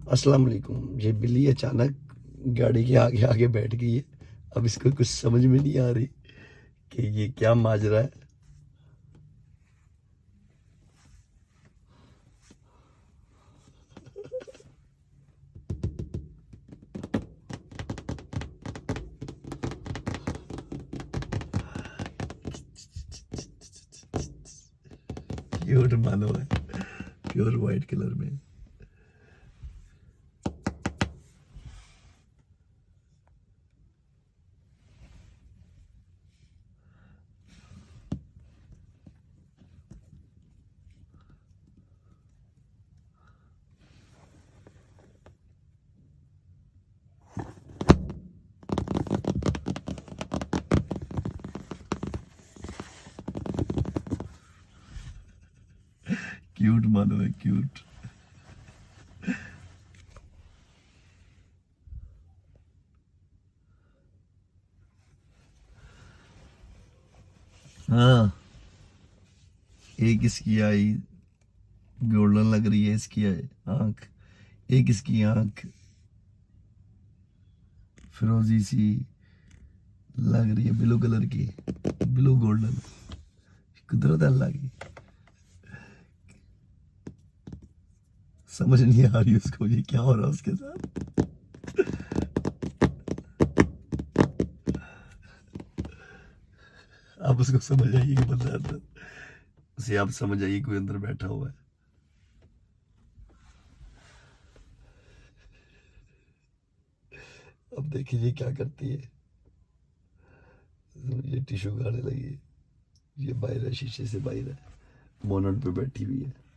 अस्सलाम वालेकुम। ये बिल्ली अचानक गाड़ी के आगे आगे बैठ गई है। अब इसको कुछ समझ में नहीं आ रही कि ये क्या माजरा है। क्यूट मानो है, प्योर वाइट कलर में। क्यूट मानो है, क्यूट। हाँ, एक इसकी आई गोल्डन लग रही है, इसकी आंख। एक इसकी आंख फिरोजी सी लग रही है, ब्लू कलर की, ब्लू गोल्डन। कुदरत अल्लाह की, समझ नहीं आ रही उसको ये क्या हो रहा है उसके साथ। आप उसको समझ आइए कि बंदा अंदर, उसे आप समझ आइए कोई अंदर बैठा हुआ है। अब देखिए ये क्या करती है। ये टिश्यू खाने लगी है। ये बाहर है, शीशे से बाहर है, बोनट पे बैठी हुई है।